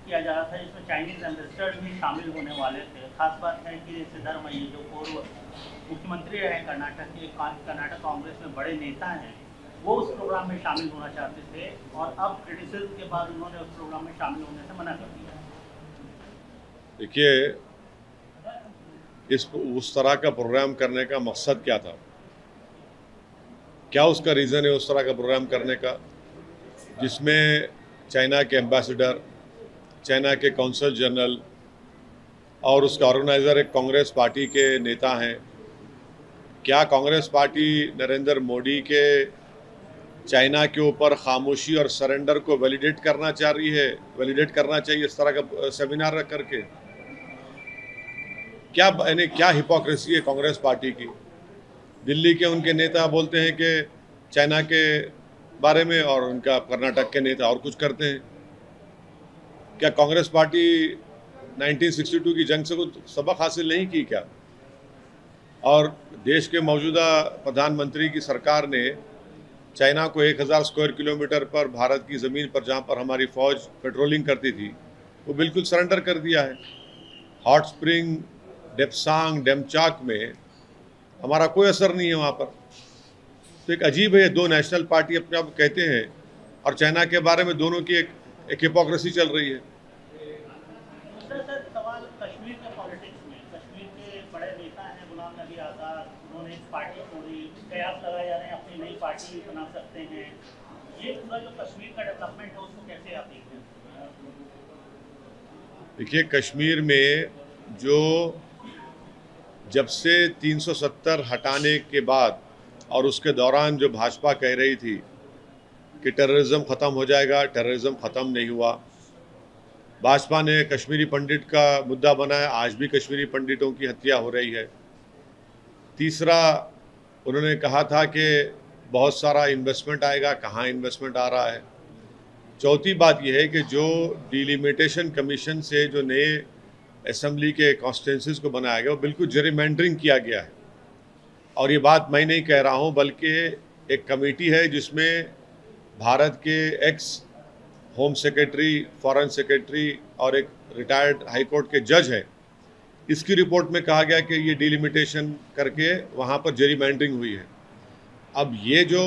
किया जा रहा था जिसमें चाइनीज एम्बेसडर भी शामिल होने वाले थे। खास बात है कि सिद्धरामैया जो पूर्व मुख्यमंत्री रहे कर्नाटक के, कर्नाटक कांग्रेस में बड़े नेता हैं, वो उस प्रोग्राम में शामिल होना चाहते थे और अब क्रिटिसिज्म के बाद उन्होंने उस प्रोग्राम में शामिल होने से मना कर दिया। देखिए, उस तरह का प्रोग्राम करने का मकसद क्या था, क्या उसका रीज़न है उस तरह का प्रोग्राम करने का, जिसमें चाइना के एम्बेसडर, चाइना के कौंसल जनरल और उसका ऑर्गेनाइज़र एक कांग्रेस पार्टी के नेता हैं। क्या कांग्रेस पार्टी नरेंद्र मोदी के चाइना के ऊपर खामोशी और सरेंडर को वैलिडेट करना चाह रही है, वैलिडेट करना चाहिए इस तरह का सेमिनार रख करके? क्या यानी क्या हिपोक्रेसी है कांग्रेस पार्टी की? दिल्ली के उनके नेता बोलते हैं कि चाइना के बारे में और उनका कर्नाटक के नेता और कुछ करते हैं। क्या कांग्रेस पार्टी 1962 की जंग से कुछ सबक हासिल नहीं की क्या? और देश के मौजूदा प्रधानमंत्री की सरकार ने चाइना को 1000 स्क्वायर किलोमीटर पर भारत की ज़मीन पर, जहाँ पर हमारी फ़ौज पेट्रोलिंग करती थी, वो बिल्कुल सरेंडर कर दिया है। हॉट स्प्रिंग, डेप्सांग, डेमचाक में हमारा कोई असर नहीं है वहाँ पर। तो एक अजीब है, दो नेशनल पार्टी अपने आप कहते हैं और चाइना के बारे में दोनों की एक हिपोक्रेसी चल रही है। सर, सवाल कश्मीर के पॉलिटिक्स में, कश्मीर के बड़े नेता हैं गुलाम नबी आज़ाद, उन्होंने इस पार्टी छोड़ी, कयास लगाए जा रहे हैं अपनी नई पार्टी बना सकते हैं। ये पूरा जो कश्मीर का डेवलपमेंट है उसको कैसे आप देखते हैं? देखिए, कश्मीर में जो जब से 370 हटाने के बाद और उसके दौरान जो भाजपा कह रही थी कि टेररिज्म ख़त्म हो जाएगा, टेररिज्म ख़त्म नहीं हुआ। भाजपा ने कश्मीरी पंडित का मुद्दा बनाया, आज भी कश्मीरी पंडितों की हत्या हो रही है। तीसरा, उन्होंने कहा था कि बहुत सारा इन्वेस्टमेंट आएगा, कहाँ इन्वेस्टमेंट आ रहा है। चौथी बात यह है कि जो डिलिमिटेशन कमीशन से जो नए असेंबली के कॉन्स्टिट्यूंसीज को बनाया गया, वो बिल्कुल जेरिमेंडरिंग किया गया है। और ये बात मैं नहीं कह रहा हूँ, बल्कि एक कमेटी है जिसमें भारत के x home secretary, foreign secretary और एक रिटायर्ड हाई कोर्ट के जज हैं। इसकी रिपोर्ट में कहा गया कि ये डिलिमिटेशन करके वहाँ पर जेरिमेंडरिंग हुई है। अब ये जो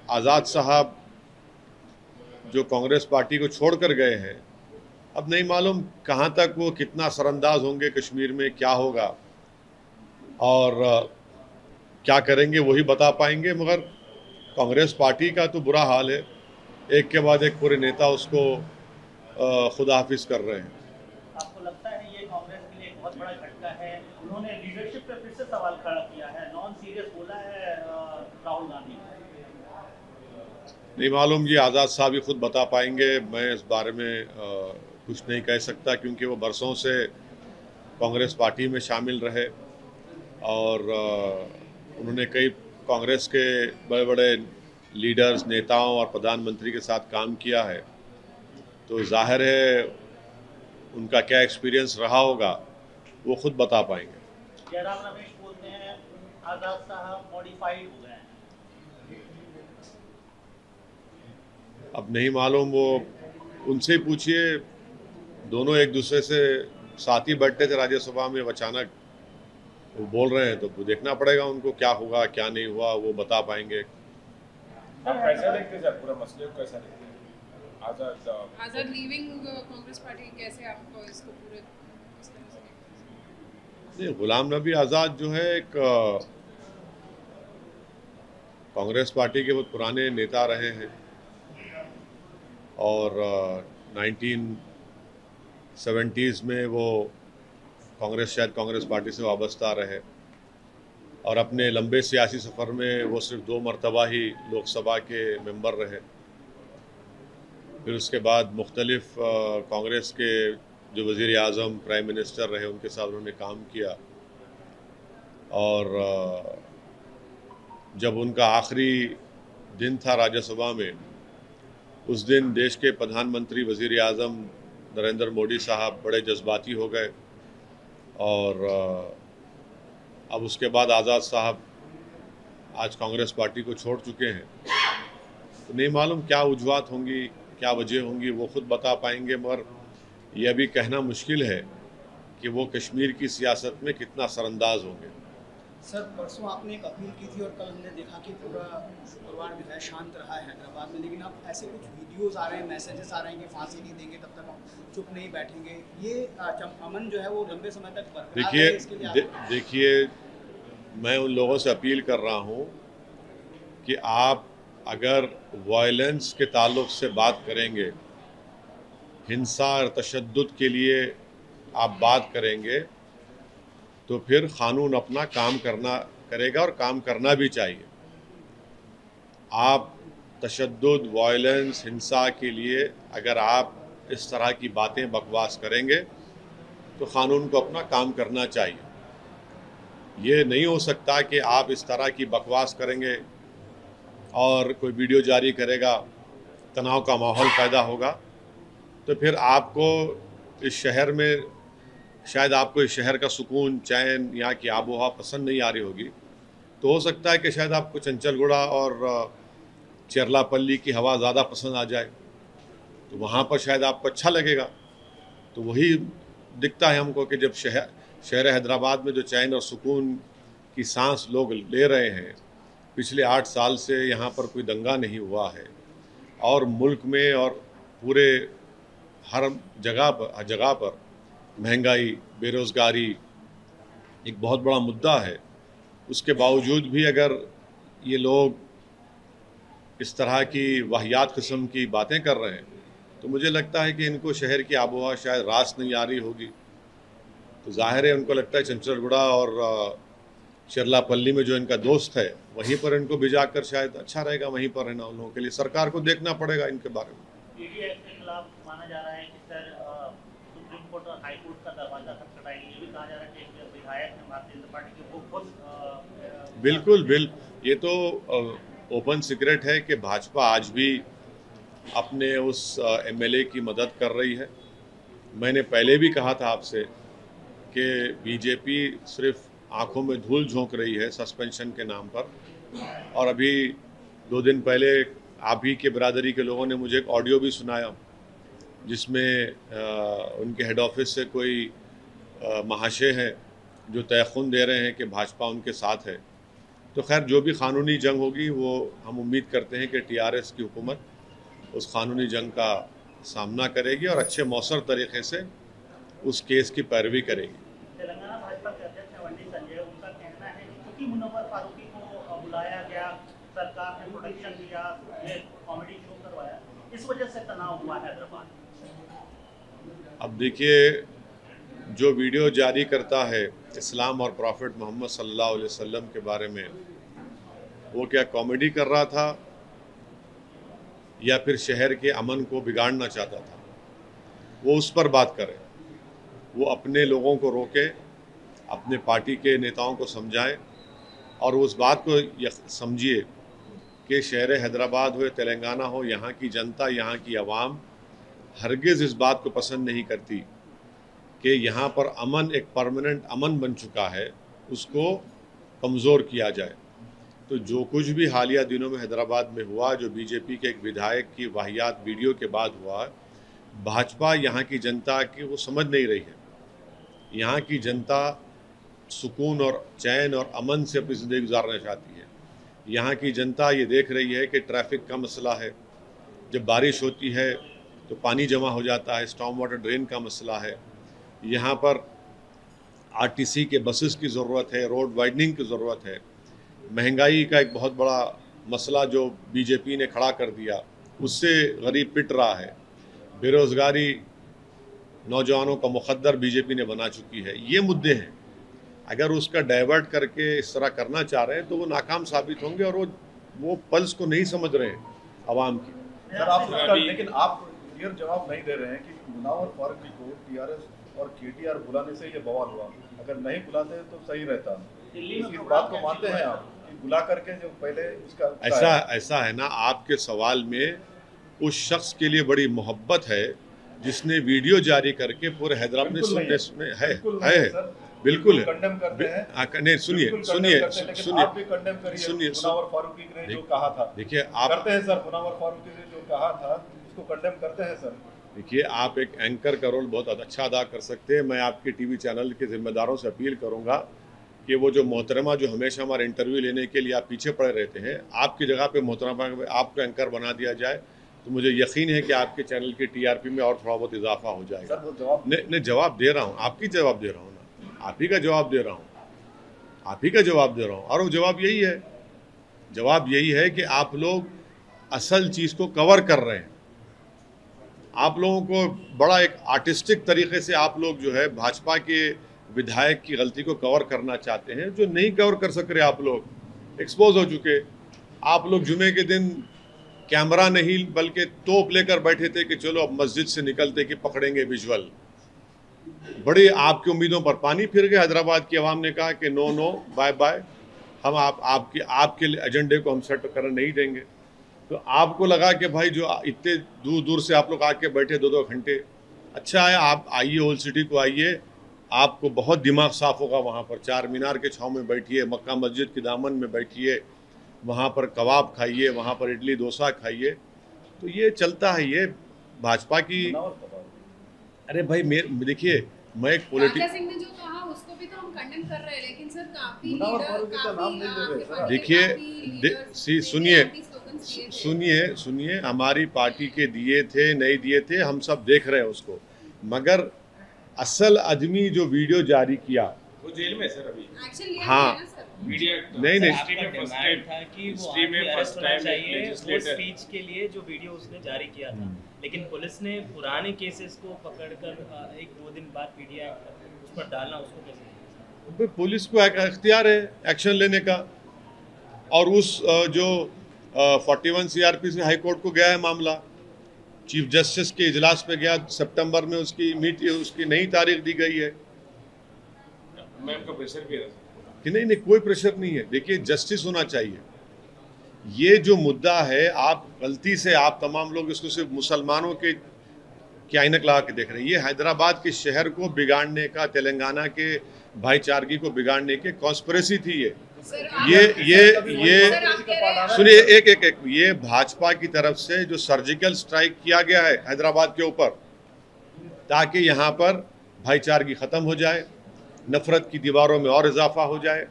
आज़ाद साहब जो कांग्रेस पार्टी को छोड़कर गए हैं, अब नहीं मालूम कहाँ तक वो कितना असरअंदाज होंगे, कश्मीर में क्या होगा और क्या करेंगे वही बता पाएंगे। मगर कांग्रेस पार्टी का तो बुरा हाल है, एक के बाद एक पूरे नेता उसको खुदा हाफिज कर रहे हैं। आपको लगता है ये कांग्रेस के लिए एक बहुत बड़ा झटका है? उन्होंने लीडरशिप पे फिर से सवाल खड़ा किया है, नॉन सीरियस बोला है राहुल गांधी। नहीं मालूम, ये आज़ाद साहब ही खुद बता पाएंगे। मैं इस बारे में कुछ नहीं कह सकता, क्योंकि वो बरसों से कांग्रेस पार्टी में शामिल रहे और उन्होंने कई कांग्रेस के बड़े बड़े लीडर्स, नेताओं और प्रधानमंत्री के साथ काम किया है। तो जाहिर है उनका क्या एक्सपीरियंस रहा होगा वो खुद बता पाएंगे। जयराम रमेश बोलते हैं आज़ाद साहब मॉडिफाइड हो गए हैं। अब नहीं मालूम, वो उनसे ही पूछिए। दोनों एक दूसरे से साथ ही बैठते थे राज्यसभा में, अचानक वो बोल रहे हैं, तो वो देखना पड़ेगा उनको क्या हुआ क्या नहीं हुआ, वो बता पाएंगे। आप कैसे देखते हैं पूरा मसले को, कैसा देखते हैं? आज़ाद लीविंग कांग्रेस पार्टी, कैसे आपको इसको पूरे इस तरह से देखते हैं? गुलाम नबी आज़ाद जो है एक कांग्रेस पार्टी के बहुत पुराने नेता रहे हैं और 1970s में वो शायद कांग्रेस पार्टी से वाबस्ता रहे और अपने लंबे सियासी सफ़र में वो सिर्फ 2 मरतबा ही लोकसभा के मेंबर रहे। फिर उसके बाद मुख्तलिफ कांग्रेस के जो वज़ीर आज़म, प्राइम मिनिस्टर रहे, उनके साथ उन्होंने काम किया और जब उनका आखिरी दिन था राज्यसभा में, उस दिन देश के प्रधानमंत्री वज़ीर आज़म नरेंद्र मोदी साहब बड़े जज्बाती हो गए और अब उसके बाद आज़ाद साहब आज कांग्रेस पार्टी को छोड़ चुके हैं। तो नहीं मालूम क्या वजूहात होंगी, क्या वजह होंगी वो खुद बता पाएंगे, मगर यह भी कहना मुश्किल है कि वो कश्मीर की सियासत में कितना असरअंदाज होंगे। सर, परसों आपने एक अपील की थी और कल हमने देखा कि पूरा शुक्रवार जो है शांत रहा है हैदराबाद में, लेकिन अब ऐसे कुछ वीडियोस आ रहे हैं, मैसेजेस आ रहे हैं कि फांसी नहीं देंगे तब तक हम चुप नहीं बैठेंगे। ये अमन जो है वो लंबे समय तक बरकरार रहे, इसके लिए देखिए मैं उन लोगों से अपील कर रहा हूँ कि आप अगर वायलेंस के ताल्लुक से बात करेंगे, हिंसा और तशद्दुद के लिए आप बात करेंगे, तो फिर क़ानून अपना काम करेगा और काम करना भी चाहिए। आप तशद्दुद, वायलेंस, हिंसा के लिए अगर आप इस तरह की बातें बकवास करेंगे तो क़ानून को अपना काम करना चाहिए। ये नहीं हो सकता कि आप इस तरह की बकवास करेंगे और कोई वीडियो जारी करेगा, तनाव का माहौल पैदा होगा, तो फिर आपको इस शहर में, शायद आपको इस शहर का सुकून, चैन, यहाँ की आबोहवा पसंद नहीं आ रही होगी, तो हो सकता है कि शायद आपको चंचलगुड़ा और चेरलापल्ली की हवा ज़्यादा पसंद आ जाए, तो वहाँ पर शायद आपको अच्छा लगेगा। तो वही दिखता है हमको कि जब शहर हैदराबाद में जो चैन और सुकून की सांस लोग ले रहे हैं, पिछले 8 साल से यहाँ पर कोई दंगा नहीं हुआ है और मुल्क में और पूरे हर जगह पर महंगाई, बेरोज़गारी एक बहुत बड़ा मुद्दा है। उसके बावजूद भी अगर ये लोग इस तरह की वाहियात किस्म की बातें कर रहे हैं, तो मुझे लगता है कि इनको शहर की आबोहवा शायद रास नहीं आ रही होगी। तो जाहिर है उनको लगता है चंचलगुड़ा और चेरलापल्ली में जो इनका दोस्त है वहीं पर इनको भिजा कर शायद अच्छा रहेगा, वहीं पर रहना उन लोगों के लिए। सरकार को देखना पड़ेगा इनके बारे में। ईडी एक्ट के खिलाफ माना जा रहा है कि सर सुप्रीम कोर्ट और हाई कोर्ट का दरवाजा खटखटाएंगे। ये भी कहा जा रहा है कि एक विधायक है भारतीय जनता पार्टी के, वो खुद बिल्कुल ये तो ओपन सीक्रेट है कि भाजपा आज भी अपने उस एमएलए की मदद कर रही है। मैंने पहले भी कहा था आपसे कि बीजेपी सिर्फ आंखों में धूल झोंक रही है सस्पेंशन के नाम पर, और अभी 2 दिन पहले आप ही के बिरादरी के लोगों ने मुझे एक ऑडियो भी सुनाया जिसमें उनके हेड ऑफिस से कोई महाशय हैं जो तयख़ुन दे रहे हैं कि भाजपा उनके साथ है। तो खैर जो भी क़ानूनी जंग होगी वो हम उम्मीद करते हैं कि टीआरएस की हुकूमत उस क़ानूनी जंग का सामना करेगी और अच्छे मौसर तरीक़े से उस केस की पैरवी करेगी। तेलंगाना भाजपा के अध्यक्ष वंडी संजय, उनका कहना है कि क्योंकि मुनव्वर फारूकी को बुलाया गया, सरकार ने प्रोटेक्शन दिया, ये कॉमेडी शो करवाया, इस वजह से तनाव हुआ हैदराबाद। अब देखिए, जो वीडियो जारी करता है इस्लाम और प्रॉफिट मोहम्मद सल्लल्लाहु अलैहि वसल्लम के बारे में, वो क्या कॉमेडी कर रहा था या फिर शहर के अमन को बिगाड़ना चाहता था, वो उस पर बात करे। वो अपने लोगों को रोके, अपने पार्टी के नेताओं को समझाए और उस बात को समझिए कि शहर हैदराबाद हो या तेलंगाना हो, यहाँ की जनता, यहाँ की आवाम हरगिज़ इस बात को पसंद नहीं करती कि यहाँ पर अमन एक परमानेंट अमन बन चुका है, उसको कमज़ोर किया जाए। तो जो कुछ भी हालिया दिनों में हैदराबाद में हुआ, जो बीजेपी के एक विधायक की वाहियात वीडियो के बाद हुआ, भाजपा यहाँ की जनता की वो समझ नहीं रही है। यहाँ की जनता सुकून और चैन और अमन से अपनी ज़िंदगी गुजारना चाहती है। यहाँ की जनता ये देख रही है कि ट्रैफिक का मसला है, जब बारिश होती है तो पानी जमा हो जाता है, स्टॉर्म वाटर ड्रेन का मसला है, यहाँ पर आरटीसी के बसेस की ज़रूरत है, रोड वाइडनिंग की ज़रूरत है, महंगाई का एक बहुत बड़ा मसला जो बीजेपी ने खड़ा कर दिया उससे गरीब पिट रहा है, बेरोज़गारी नौजवानों का मुकद्दर बीजेपी ने बना चुकी है। ये मुद्दे हैं। अगर उसका डाइवर्ट करके इस तरह करना चाह रहे हैं तो वो नाकाम साबित होंगे और वो पल्स को नहीं समझ रहे हैं आवाम की। सर आप उसका, लेकिन आप क्लियर जवाब नहीं दे रहे हैं कि मुनव्वर फारूकी को टीआरएस और केटीआर बुलाने से ये बवाल हुआ। अगर नहीं बुलाते तो सही रहता। इस बात को मानते हैं आप कि बुला करके जो पहले इसका ऐसा है ना, आपके सवाल में उस शख्स के लिए बड़ी मोहब्बत है जिसने वीडियो जारी करके पूरे हैदराबाद में बिल्कुल है। नहीं, सुनिए, मुनव्वर फारूकी ने जो कहा था, देखिए आप करते हैं सर, मुनव्वर फारूकी ने जो कहा था इसको कंडेम करते हैं सर? देखिए, आप एक एंकर का रोल बहुत अच्छा अदा कर सकते हैं। मैं आपके टीवी चैनल के जिम्मेदारों से अपील करूंगा कि वो जो मोहतरमा जो हमेशा हमारे इंटरव्यू लेने के लिए आप पीछे पड़े रहते हैं, आपकी जगह पे मोहतरमा आपको एंकर बना दिया जाए तो मुझे यकीन है कि आपके चैनल की टीआरपी में और थोड़ा बहुत इजाफा हो जाएगा। सर वो जवाब नहीं, जवाब दे रहा हूँ, आपकी जवाब दे रहा हूँ ना, आप ही का जवाब दे रहा हूँ, आप ही का जवाब दे रहा हूँ। और वो जवाब यही है, जवाब यही है कि आप लोग असल चीज़ को कवर कर रहे हैं। आप लोगों को बड़ा एक आर्टिस्टिक तरीके से आप लोग जो है भाजपा के विधायक की गलती को कवर करना चाहते हैं, जो नहीं कवर कर सक रहे। आप लोग एक्सपोज हो चुके। आप लोग जुमे के दिन कैमरा नहीं बल्कि तोप लेकर बैठे थे कि चलो अब मस्जिद से निकलते कि पकड़ेंगे विजुअल। बड़ी आपकी उम्मीदों पर पानी फिर गए। हैदराबाद की आवाम ने कहा कि नो नो बाय बाय, हम आपके एजेंडे को हम सेट करने नहीं देंगे। तो आपको लगा कि भाई जो इतने दूर दूर से आप लोग आके बैठे 2-2 घंटे, अच्छा है आप आइए, ओल्ड सिटी को आइए, आपको बहुत दिमाग साफ होगा। वहाँ पर चार मीनार के छाँव में बैठिए, मक्का मस्जिद के दामन में बैठिए, वहाँ पर कबाब खाइए, वहाँ पर इडली डोसा खाइए। तो ये चलता है ये भाजपा की। अरे भाई देखिए, मैं एक सिंह ने जो कहा उसको भी तो हम कंडेम कर रहे हैं, लेकिन सर काफी देखिए सुनिए, हमारी पार्टी के दिए थे नहीं दिए थे हम सब देख रहे हैं उसको, मगर असल आदमी जो वीडियो जारी किया वो जेल में सर अभी। हाँ, नहीं था कि वो फर्स्ट टाइम चाहिए वो स्पीच के लिए जो वीडियो उसने जारी किया था, लेकिन पुलिस ने पुराने केसेस को पकड़कर 1-2 दिन बाद पीडीआई उस पर डालना, उसको कैसे? पुलिस को इख्तियार है एक्शन लेने का। और उस जो 41 सीआरपी से हाई कोर्ट को गया है मामला, चीफ जस्टिस के इजलास पे गया, सितंबर में उसकी नई तारीख दी गई है। मैम का प्रेशर भी है कि नहीं कोई प्रेशर नहीं है। देखिए, जस्टिस होना चाहिए। ये जो मुद्दा है, आप गलती से आप तमाम लोग इसको सिर्फ मुसलमानों के आइनक लगा के देख रहे हैं। ये हैदराबाद के शहर को बिगाड़ने का, तेलंगाना के भाईचारगी को बिगाड़ने के कॉन्स्पिरेसी थी ये सुनिए एक ये भाजपा की तरफ से जो सर्जिकल स्ट्राइक किया गया है हैदराबाद के ऊपर, ताकि यहाँ पर भाईचारगी ख़त्म हो जाए, नफ़रत की दीवारों में और इजाफा हो जाए,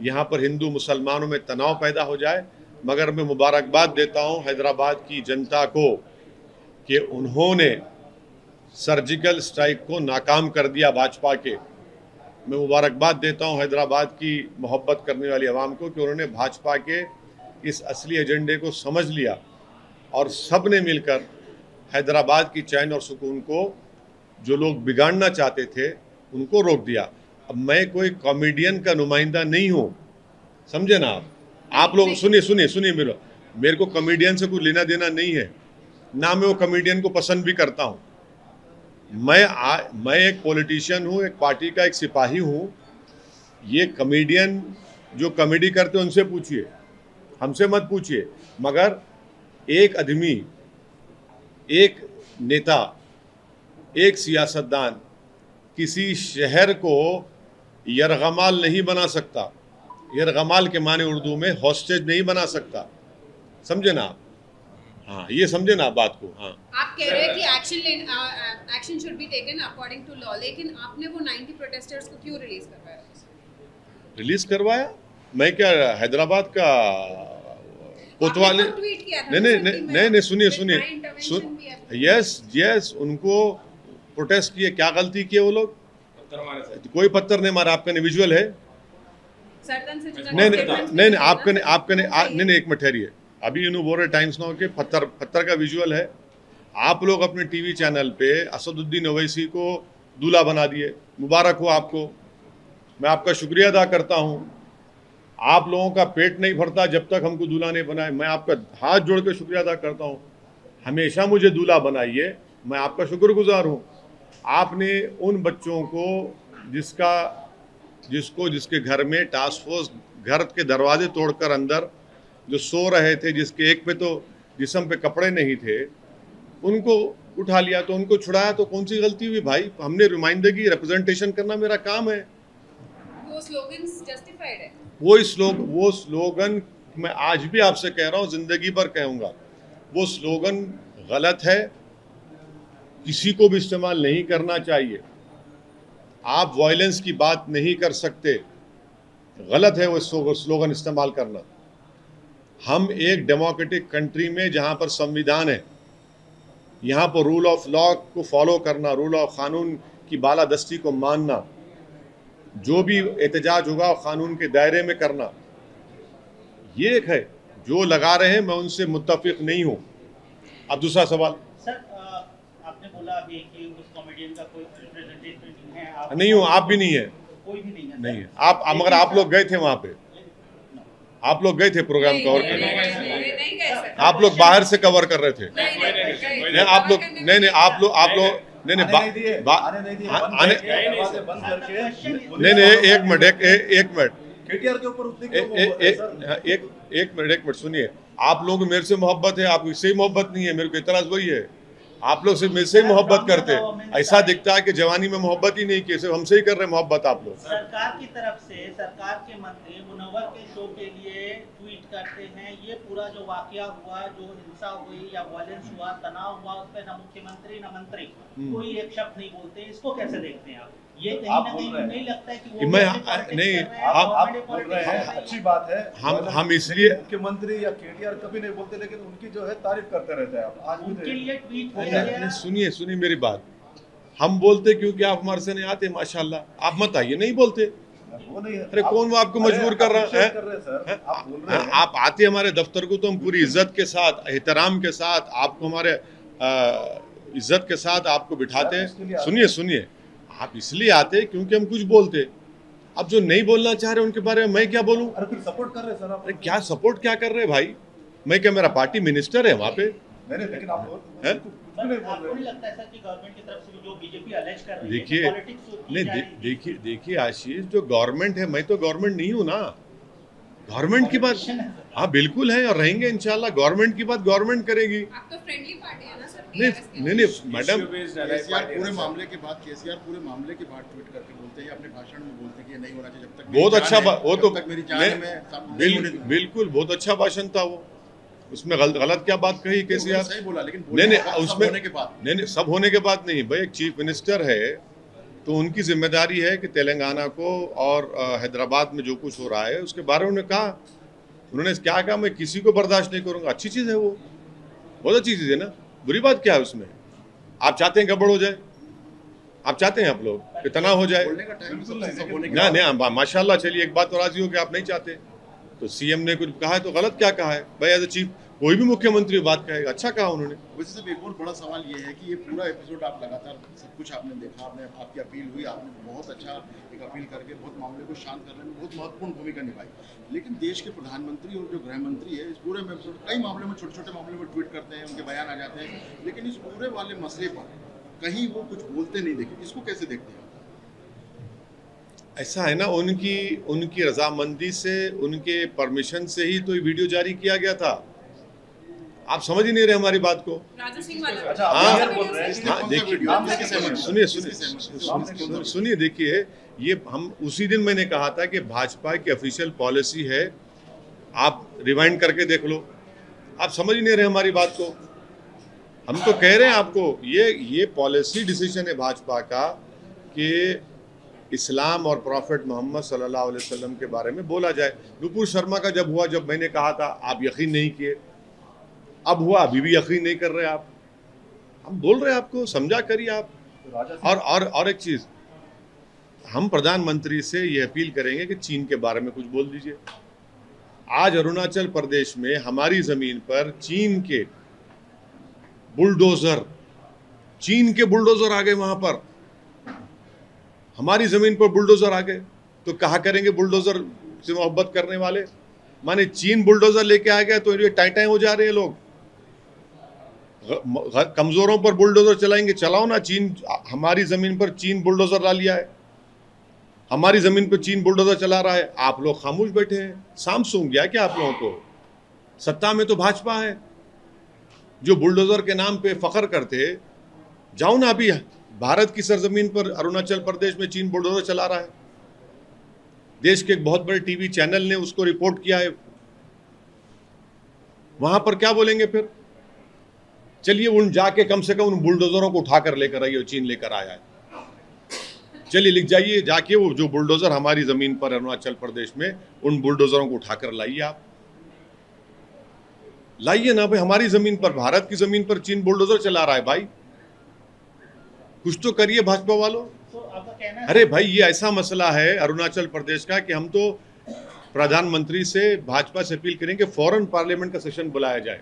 यहाँ पर हिंदू मुसलमानों में तनाव पैदा हो जाए। मगर मैं मुबारकबाद देता हूँ हैदराबाद की जनता को कि उन्होंने सर्जिकल स्ट्राइक को नाकाम कर दिया भाजपा के। मैं मुबारकबाद देता हूँ हैदराबाद की मोहब्बत करने वाली आवाम को कि उन्होंने भाजपा के इस असली एजेंडे को समझ लिया और सब ने मिलकर हैदराबाद की चैन और सुकून को जो लोग बिगाड़ना चाहते थे उनको रोक दिया। अब मैं कोई कॉमेडियन का नुमाइंदा नहीं हूँ, समझे ना आप लोग। सुनिए मेरे को कॉमेडियन से कोई लेना देना नहीं है, ना मैं वो कॉमेडियन को पसंद भी करता हूँ। मैं एक पॉलिटिशियन हूँ, एक पार्टी का एक सिपाही हूँ। ये कॉमेडियन जो कॉमेडी करते हैं उनसे पूछिए, हमसे मत पूछिए। मगर एक आदमी, एक नेता, एक सियासतदान किसी शहर को यरगमाल नहीं बना सकता। यरगमाल के माने उर्दू में हॉस्टेज नहीं बना सकता, समझे ना आप? हाँ, ये समझे ना बात को। हाँ, आप कह रहे हैं कि action should be taken according to law, लेकिन आपने वो 90 प्रोटेस्टर्स को क्यों रिलीज करवाया? मैं क्या हैदराबाद का कोतवाली? नहीं, सुनिए यस उनको प्रोटेस्ट किए, क्या गलती किए वो लोग? कोई पत्थर नहीं मारा। आपका विजुअल है? नहीं आपका एक मिनट ठहरिए, अभी बोल रहे टाइम्स नाउ के पत्थर का विजुअल है। आप लोग अपने टीवी चैनल पे असदुद्दीन ओवैसी को दूल्हा बना दिए, मुबारक हो आपको, मैं आपका शुक्रिया अदा करता हूँ। आप लोगों का पेट नहीं भरता जब तक हमको दूल्हा नहीं बनाए, मैं आपका हाथ जोड़ के शुक्रिया अदा करता हूँ। हमेशा मुझे दूल्हा बनाइए, मैं आपका शुक्रगुजार हूँ। आपने उन बच्चों को जिसके घर में टास्क फोर्स घर के दरवाजे तोड़कर अंदर जो सो रहे थे, जिसके एक पे तो जिस्म पे कपड़े नहीं थे, उनको उठा लिया, तो उनको छुड़ाया। तो कौन सी गलती हुई भाई? हमने नुमाइंदगी रिप्रेजेंटेशन करना मेरा काम है। वो स्लोगन्स जस्टिफाइड है। वो स्लोगन मैं आज भी आपसे कह रहा हूँ, जिंदगी भर कहूँगा, वो स्लोगन गलत है, किसी को भी इस्तेमाल नहीं करना चाहिए। आप वायलेंस की बात नहीं कर सकते, गलत है वो स्लोगन इस्तेमाल करना। हम एक डेमोक्रेटिक कंट्री में जहाँ पर संविधान है, यहाँ पर रूल ऑफ लॉ को फॉलो करना, रूल ऑफ कानून की बालादस्ती को मानना, जो भी एहतजाज होगा कानून के दायरे में करना, ये एक है। जो लगा रहे हैं मैं उनसे मुत्तफिक नहीं हूँ। अब दूसरा सवाल। सर आपने बोला अभी कि उस कॉमेडियन का कोई रिप्रेजेंटेटिव नहीं है, आप नहीं हूँ, आप भी नहीं है, कोई भी नहीं है, नहीं है आप, मगर आप लोग गए थे वहाँ पे, आप लोग गए थे प्रोग्राम कवर करने, आप लोग बाहर से कवर कर रहे थे। नहीं आप लोग, नहीं आप लोग नहीं एक मिनट केटीआर के ऊपर एक मिनट सुनिए। आप लोग मेरे से मोहब्बत है, आपको इससे ही मोहब्बत नहीं है, मेरे को इतराज वही है। आप लोग सिर्फ मेरे से ही मोहब्बत करते हैं, ऐसा दिखता है कि जवानी में मोहब्बत ही नहीं की, सिर्फ हमसे ही कर रहे मोहब्बत आप लोग। सरकार की तरफ से सरकार के मंत्री मुनव्वर के शो के लिए ट्वीट करते हैं, ये पूरा जो वाकया हुआ, जो हिंसा हुई या वायलेंस हुआ, तनाव हुआ, उस पर न मुख्यमंत्री न मंत्री कोई एक शब्द नहीं बोलते, इसको कैसे देखते हैं आप? ये कहीं ना कहीं नहीं लगता है कि वो नहीं आप बोल रहे हैं, अच्छी बात है। हम इसलिए मुख्यमंत्री या केटीआर कभी नहीं बोलते, लेकिन उनकी जो है तारीफ करते रहते हैं आप। आज उनके लिए ट्वीट किया गया। सुनिए मेरी बात, हम बोलते क्योंकि आप हमारे से नहीं आते माशाल्लाह, आप मत आइए, नहीं बोलते। वो नहीं है। अरे कौन वो आपको मजबूर कर रहा है? आप आते हमारे दफ्तर को तो हम पूरी इज्जत के साथ, एहतराम के साथ आपको, हमारे इज्जत के साथ आपको बिठाते हैं। सुनिए आप इसलिए आते क्योंकि हम कुछ बोलते। अब जो नहीं बोलना चाह रहे उनके बारे में मैं क्या बोलूं? अरे फिर सपोर्ट कर रहे हैं सर आप। अरे क्या सपोर्ट क्या कर रहे हैं भाई? मैं क्या, मेरा पार्टी मिनिस्टर है वहाँ पे? नहीं, लेकिन आप आपको नहीं लगता है सर कि गवर्नमेंट की तरफ से जो बीजेपी अलेज कर रही है, देखिए पॉलिटिक्स नहीं, देखिए आशीष, जो गवर्नमेंट है, मैं तो गवर्नमेंट नहीं हूँ ना। गवर्नमेंट की बात, हाँ बिल्कुल है और रहेंगे इंशाल्लाह। गवर्नमेंट की बात गवर्नमेंट करेगी। आप तो फ्रेंडली पार्टी है ना सर? नहीं मैडम, पूरे मामले के बाद केसीआर पूरे मामले के बाद ट्वीट करके बोलते हैं, अपने भाषण में बोलते हैं कि ये नहीं होना चाहिए जब तक बहुत अच्छा, वो तो मेरी जान में बिल्कुल बहुत अच्छा भाषण था वो। उसमें गलत क्या बात कही केसीआर? सही बोला, लेकिन नहीं उसमें होने के बाद नहीं सब होने के बाद नहीं भाई। एक चीफ मिनिस्टर है तो उनकी जिम्मेदारी है कि तेलंगाना को और हैदराबाद में जो कुछ हो रहा है उसके बारे में उन्होंने कहा। उन्होंने क्या कहा? मैं किसी को बर्दाश्त नहीं करूंगा। अच्छी चीज़ है वो, बहुत अच्छी चीज़ है ना, बुरी बात क्या है उसमें? आप चाहते हैं गड़बड़ हो जाए? आप चाहते हैं आप लोग कि तनाव हो जाए? नहीं माशाल्लाह। चलिए एक बात तो राजी हो कि आप नहीं चाहते, तो सीएम ने कुछ कहा है तो गलत क्या कहा है भाई? एज ए चीफ कोई भी मुख्यमंत्री बात कहेगा, अच्छा कहा उन्होंने। वैसे सब एक और बड़ा सवाल ये है कि ये पूरा एपिसोड आप लगातार सब कुछ आपने देखा, आपकी अपील हुई, आपने बहुत अच्छा एक अपील करके बहुत मामले को शांत करने में बहुत महत्वपूर्ण भूमिका निभाई। लेकिन देश के प्रधानमंत्री और जो गृह मंत्री है इस पूरे एपिसोड कई मामले में, छोटे छोटे मामले में ट्वीट करते हैं, उनके बयान आ जाते हैं, लेकिन इस पूरे वाले मसले पर कहीं वो कुछ बोलते नहीं देखे। इसको कैसे देखते हैं? ऐसा है ना, उनकी रजामंदी से, उनके परमिशन से ही तो ये वीडियो जारी किया गया था। आप समझ ही नहीं रहे हमारी बात को। राजू सिंह वाला। अच्छा, हाँ देखिए, सुनिए देखिए, ये हम उसी दिन मैंने कहा था कि भाजपा की ऑफिशियल पॉलिसी है, आप रिवाइंड करके देख लो। आप समझ ही नहीं रहे हमारी बात को। हम तो कह रहे हैं आपको, ये पॉलिसी डिसीजन है भाजपा का कि इस्लाम और प्रॉफिट मोहम्मद सल्लल्लाहु अलैहि वसल्लम के बारे में बोला जाए। नुपुर शर्मा का जब हुआ, जब मैंने कहा था आप यकीन नहीं किए, अब हुआ, अभी भी यकीन नहीं कर रहे आप। हम बोल रहे हैं आपको, समझा करिए आप। और एक चीज़, हम प्रधानमंत्री से ये अपील करेंगे कि चीन के बारे में कुछ बोल दीजिए। आज अरुणाचल प्रदेश में हमारी ज़मीन पर चीन के बुलडोज़र आ गए। वहाँ पर हमारी ज़मीन पर बुलडोज़र आ गए, तो कहा करेंगे बुलडोज़र से मोहब्बत करने वाले? माने चीन बुलडोज़र लेके आ गया तो ये टाइटाई हो जा रहे हैं लोग। कमज़ोरों पर बुलडोज़र चलाएंगे, चलाओ ना। चीन हमारी ज़मीन पर चीन बुलडोज़र ला लिया है, हमारी ज़मीन पर चीन बुलडोज़र चला रहा है, आप लोग खामोश बैठे हैं। शाम सूंघ गया क्या आप लोगों को? सत्ता में तो भाजपा है, जो बुलडोज़र के नाम पे फ़ख्र करते। जाओ ना, अभी भारत की सरजमीन पर अरुणाचल प्रदेश में चीन बुलडोज़र चला रहा है। देश के एक बहुत बड़े टीवी चैनल ने उसको रिपोर्ट किया है। वहां पर क्या बोलेंगे फिर? चलिए उन जाके कम से कम उन बुलडोजरों को उठाकर लेकर आइए, चीन लेकर आया है। चलिए लिख जाइए जाके, वो जो बुलडोजर हमारी जमीन पर अरुणाचल प्रदेश में, उन बुलडोजरों को उठाकर लाइए। आप लाइए ना भाई, हमारी जमीन पर, भारत की जमीन पर चीन बुलडोजर चला रहा है भाई, कुछ तो करिए भाजपा वालों। अरे भाई ये ऐसा मसला है अरुणाचल प्रदेश का कि हम तो प्रधानमंत्री से, भाजपा से अपील करेंगे फौरन पार्लियामेंट का सेशन बुलाया जाए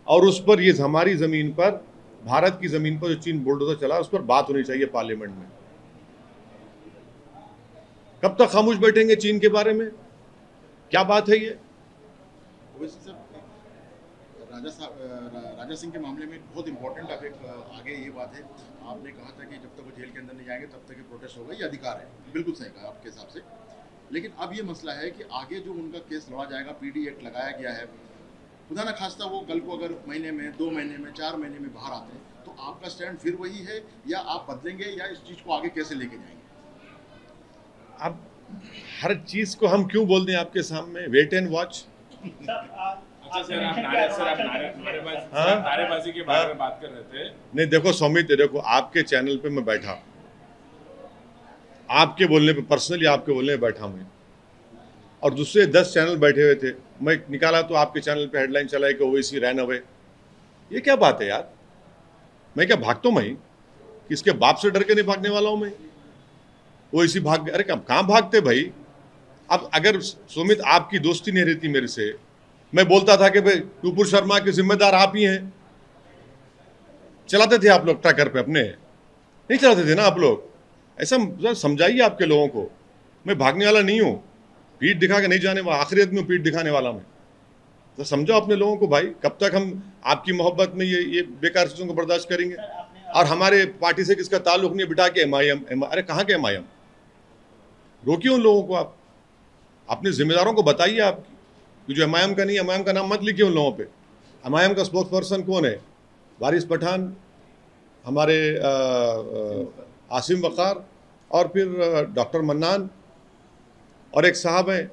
और उस पर, ये हमारी जमीन पर, भारत की जमीन पर जो चीन बुलडोजर चला उस पर बात होनी चाहिए पार्लियामेंट में। कब तक खामोश बैठेंगे चीन के बारे में? क्या बात है ये? सर, राजा सिंह के मामले में बहुत इंपॉर्टेंट अब एक आगे ये बात है, आपने कहा था कि जब तक वो जेल के अंदर नहीं जाएंगे तब तक ये प्रोटेस्ट होगा, ये अधिकार है, बिल्कुल सही कहा आपके हिसाब से। लेकिन अब ये मसला है कि आगे जो उनका केस लड़ा जाएगा, पीडी एक्ट लगाया गया है, खुदा न खास्ता वो कल को अगर महीने में, 2 महीने में, 4 महीने में बाहर आते हैं तो आपका स्टैंड फिर वही है या आप बदलेंगे या इस चीज़ को आगे कैसे लेके जाएंगे? अब हर चीज को हम क्यों बोल दें आपके सामने? Wait and watch. अच्छा सर, आप नारेबाजी के बारे में बात कर रहे थे। नहीं देखो सौमित, देखो आपके चैनल पे मैं बैठा, आपके बोलने पे, पर्सनली आपके बोलने पे बैठा मैं, और दूसरे 10 चैनल बैठे हुए थे, मैं निकाला तो आपके चैनल पे हेडलाइन चला है कि ओवैसी रैन अवे। ये क्या बात है यार? मैं क्या भागता हूँ? मैं किसके बाप से डर के नहीं भागने वाला हूँ मैं? ओवैसी भाग, अरे कहाँ भागते भाई? अब अगर सुमित आपकी दोस्ती नहीं रहती मेरे से, मैं बोलता था कि भाई नुपुर शर्मा के जिम्मेदार आप ही हैं, चलाते थे आप लोग ट्रैकर पे अपने, नहीं चलाते थे ना आप लोग? ऐसा समझाइए आपके लोगों को, मैं भागने वाला नहीं हूँ, पीठ दिखा के नहीं जाने वाला, आखिरत में पीठ दिखाने वाला मैं। तो समझो अपने लोगों को भाई, कब तक हम आपकी मोहब्बत में ये बेकार चीज़ों को बर्दाश्त करेंगे? और हमारे पार्टी से किसका ताल्लुक नहीं, बिठा के MIM, अरे कहाँ के MIM? रोकिए उन लोगों को, आप अपने जिम्मेदारों को बताइए आप कि जो MIM का नहीं, MIM का नाम मत लिखिए उन लोगों पे। MIM का स्पोक्स पर्सन कौन है? वारिस पठान, हमारे आसिम वक़ार, और फिर डॉक्टर मन्नान, और एक साहब हैं,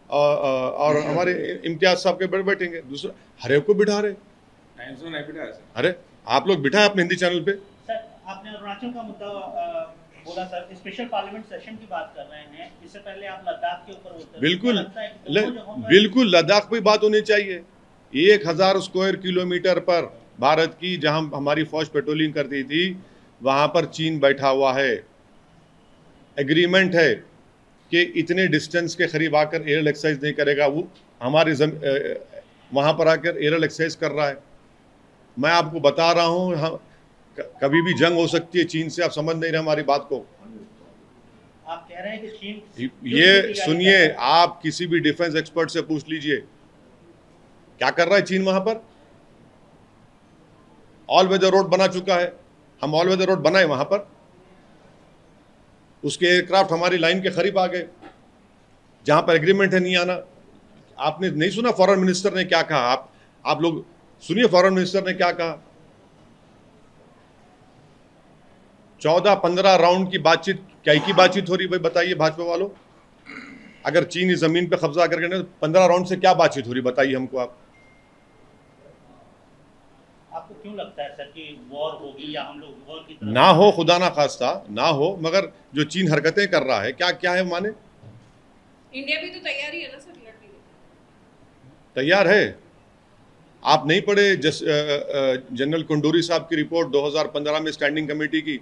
और हमारे इम्तियाज साहब के बैठेंगे। दूसरा हर एक को बिठा रहे। अरे आप लोग बिठाए अपने हिंदी चैनल पे। सर आपने अरुणाचल का मुद्दा बोला सर, स्पेशल पार्लियामेंट सेशन की बात कर रहे हैं, इससे पहले आप लद्दाख के ऊपर बिल्कुल लद्दाख पे बात होनी चाहिए। 1000 स्क्वायर किलोमीटर पर भारत की, जहां हमारी फौज पेट्रोलिंग करती थी, वहां पर चीन बैठा हुआ है। एग्रीमेंट है कि इतने डिस्टेंस के करीब आकर एयर एक्सरसाइज नहीं करेगा, वो हमारे वहां पर आकर एयर एक्सरसाइज कर रहा है। मैं आपको बता रहा हूँ, कभी भी जंग हो सकती है चीन से, आप समझ नहीं रहे हमारी बात को। आप कह रहे हैं कि चीन, ये सुनिए, आप किसी भी डिफेंस एक्सपर्ट से पूछ लीजिए क्या कर रहा है चीन वहां पर। ऑल वेदर रोड बना चुका है, हम ऑल वेदर रोड बनाए वहां पर, उसके एयरक्राफ्ट हमारी लाइन के करीब आ गए, जहां पर एग्रीमेंट है नहीं आना। आपने नहीं सुना फॉरेन मिनिस्टर ने क्या कहा? आप लोग सुनिए फॉरेन मिनिस्टर ने क्या कहा। 14-15 राउंड की बातचीत, क्या की बातचीत हो रही भाई बताइए भाजपा वालों? अगर चीन इस जमीन पे कब्जा करके, 15 राउंड से क्या बातचीत हो रही बताइए हमको आप। आपको क्यों लगता है सर कि वॉर होगी या हम लोग वॉर की तरफ? ना हो, खुदा ना खास्ता ना हो, मगर जो चीन हरकतें कर रहा है, क्या क्या है माने? इंडिया भी तो तैयार ही है ना सर लड़ने को? तैयार है। आप नहीं पढ़े जनरल कंडूरी साहब की रिपोर्ट 2015 में स्टैंडिंग कमेटी की,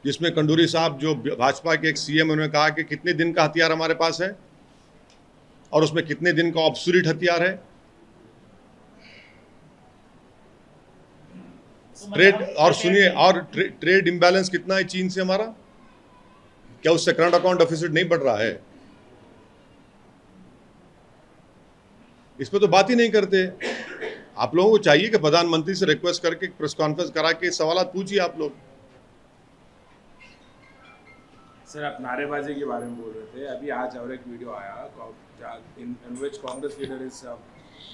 जिसमें कंडूरी साहब जो भाजपा के एक CM, उन्होंने कहा कि कितने दिन का हथियार हमारे पास है और उसमें कितने दिन का ऑब्सोलीट हथियार है। ट्रेड, और सुनिए, और ट्रेड इम्बैलेंस कितना है चीन से हमारा? क्या उससे करंट अकाउंट डेफिसिट नहीं बढ़ रहा है? इस पर तो बात ही नहीं करते। आप लोगों को चाहिए कि प्रधानमंत्री से रिक्वेस्ट करके प्रेस कॉन्फ्रेंस करा के सवाल पूछिए आप लोग। सर आप नारेबाजी के बारे में बोल रहे थे, अभी आज और एक वीडियो आया in which Congress leader is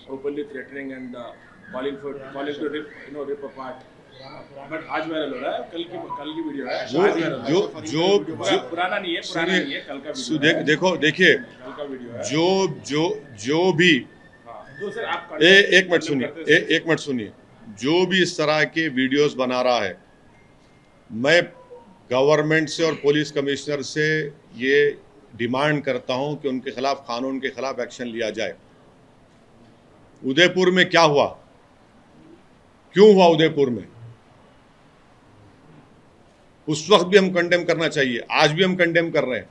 openly threatening and calling to rip apart, but आज वायरल हो रहा है, कल की वीडियो है, जो पुराना नहीं है, कल का वीडियो। देखिए, कल का वीडियो है। जो भी तो सर आप एक मिनट सुनिए, जो भी इस तरह के वीडियोस बना रहा है, मैं गवर्नमेंट से और पुलिस कमिश्नर से ये डिमांड करता हूं कि उनके खिलाफ कानून के खिलाफ एक्शन लिया जाए। उदयपुर में क्या हुआ, क्यों हुआ उदयपुर में, उस वक्त भी हम कंडेम करना चाहिए, आज भी हम कंडेम कर रहे हैं।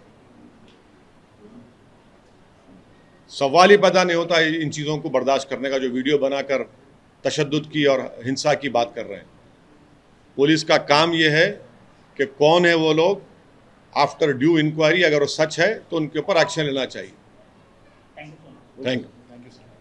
सवाल ही पैदा नहीं होता इन चीज़ों को बर्दाश्त करने का, जो वीडियो बनाकर तशद्दुद की और हिंसा की बात कर रहे हैं। पुलिस का काम यह है कि कौन है वो लोग, आफ्टर ड्यू इंक्वायरी अगर वो सच है तो उनके ऊपर एक्शन लेना चाहिए। Thank you. Thank you.